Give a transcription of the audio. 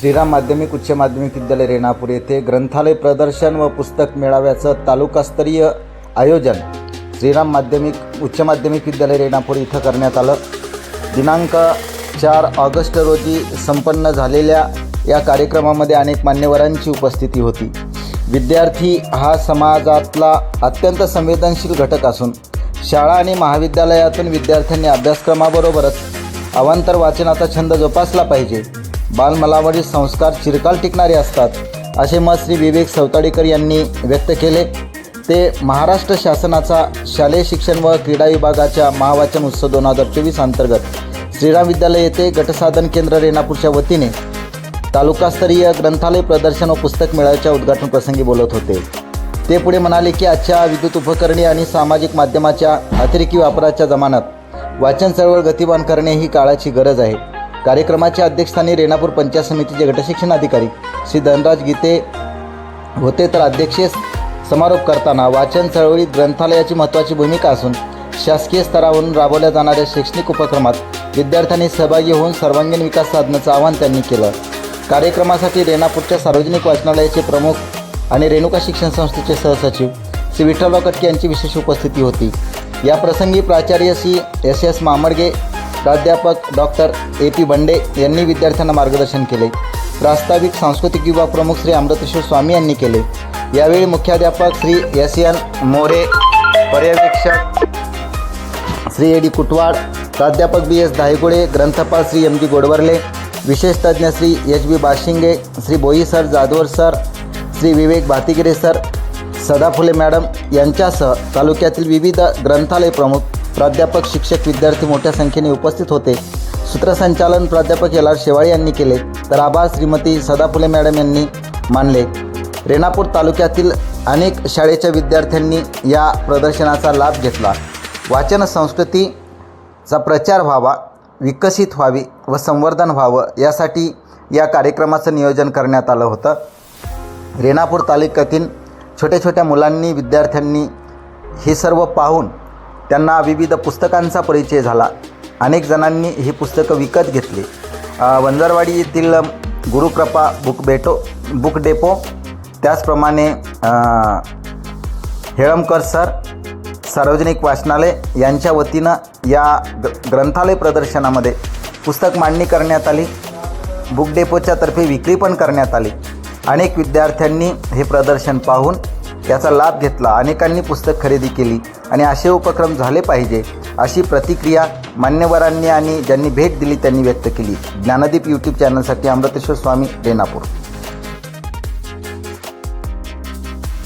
श्रीराम माध्यमिक उच्च माध्यमिक विद्यालय रेणापूर येथे ग्रंथालय प्रदर्शन व पुस्तक मेळाव्याचं तालुकास्तरीय आयोजन श्रीराम माध्यमिक उच्च माध्यमिक विद्यालय रेणापूर इथं करण्यात आलं। दिनांक 4 ऑगस्ट रोजी संपन्न झालेल्या या कार्यक्रमामध्ये अनेक मान्यवरांची उपस्थिती होती। विद्यार्थी हा समाजातला अत्यंत संवेदनशील घटक असून शाळा आणि महाविद्यालयातून विद्यार्थ्यांनी अभ्यासक्रमाबरोबरच अवांतर वाचनाचा छंद जोपासला पाहिजे। बालमनावरील संस्कार चिरकाल टिकणारे असतात असे मत श्री विवेक सवताडेकर यांनी व्यक्त केले। ते महाराष्ट्र शासनाचा शालेय शिक्षण व क्रीडा विभागाच्या महावाचन उत्सव 2024 अंतर्गत श्रीराम विद्यालय येथे गटसाधन केंद्र रेणापूरच्या वतीने तालुकास्तरीय ग्रंथालय प्रदर्शन व पुस्तक मेळाव्याच्या उद्घाटन प्रसंगी बोलत होते। ते पुढे म्हणाले की आजच्या विद्युत उपकरणे आणि सामाजिक माध्यमाच्या अतिरेकी वापराच्या जमान्यात वाचन चळवळ गतिमान करणे ही काळाची गरज आहे। कार्यक्रमाच्या अध्यक्षस्थानी रेणापूर पंचायत समितीचे गटशिक्षण अधिकारी श्री धनराज गीते होते, तर अध्यक्षीय समारोप करताना वाचन चळवळीत ग्रंथालयाची महत्त्वाची भूमिका असून शासकीय स्तरावरून राबवल्या जाणाऱ्या शैक्षणिक उपक्रमात विद्यार्थ्यांनी सहभागी होऊन सर्वांगीण विकास साधण्याचं आवाहन त्यांनी केलं। कार्यक्रमासाठी रेणापूरच्या सार्वजनिक वाचनालयाचे प्रमुख आणि रेणुका शिक्षण संस्थेचे सहसचिव श्री विठ्ठलराव कटके यांची विशेष उपस्थिती होती। या प्रसंगी प्राचार्य श्री एस मामडगे, प्राध्यापक डॉक्टर AP बंडे यांनी विद्यार्थ्यांना मार्गदर्शन केले। प्रास्ताविक सांस्कृतिक विभाग प्रमुख श्री अमृतेश्वर स्वामी यांनी केले। यावेळी मुख्याध्यापक श्री SN मोरे, पर्यवेक्षक श्री AD कुटवाड, प्राध्यापक BS धायगुडे, ग्रंथपाल श्री MD गोडवर्ले, विशेष तज्ज्ञ श्री HB बाशिंगे, श्री बोई sir, Jadhavar sir, Shri Vivek भातीगिरे sir, Sadaphule madam यांच्यासह तालुक्यातील विविध ग्रंथालय प्रमुख, प्राध्यापक, शिक्षक, विद्यार्थी मोठ्या संख्येने उपस्थित होते। सूत्रसंचालन प्राध्यापक LR शेवाळे यांनी केले, तर आभार श्रीमती सदाफुले मॅडम यांनी मानले। रेणापूर तालुक्यातील अनेक शाळेच्या विद्यार्थ्यांनी या प्रदर्शनाचा लाभ घेतला। वाचन संस्कृतीचा प्रचार व्हावा, विकसित व्हावी व संवर्धन व्हावं यासाठी या कार्यक्रमाचं नियोजन करण्यात आलं होतं। रेणापूर तालुक्यातील छोट्या छोट्या मुलांनी, विद्यार्थ्यांनी हे सर्व पाहून त्यांना विविध पुस्तकांचा परिचय झाला। अनेक जणांनी ही पुस्तकं विकत घेतली। वंजारवाडी येथील गुरुकृपा बुक डेपो, त्याचप्रमाणे हेळमकर सर, सार्वजनिक वाचनालय यांच्या वतीनं या ग्रंथालय प्रदर्शनामध्ये पुस्तक मांडणी करण्यात आली। बुक डेपोच्या तर्फे विक्री पण करण्यात आली। अनेक विद्यार्थ्यांनी हे प्रदर्शन पाहून याचा लाभ घेतला, अनेकांनी पुस्तक खरेदी केली आणि असे उपक्रम झाले पाहिजे अशी प्रतिक्रिया मान्यवरांनी आणि ज्यांनी भेट दिली त्यांनी व्यक्त केली। ज्ञानदीप YouTube चॅनलसाठी अमृतेश्वर स्वामी, रेणापूर।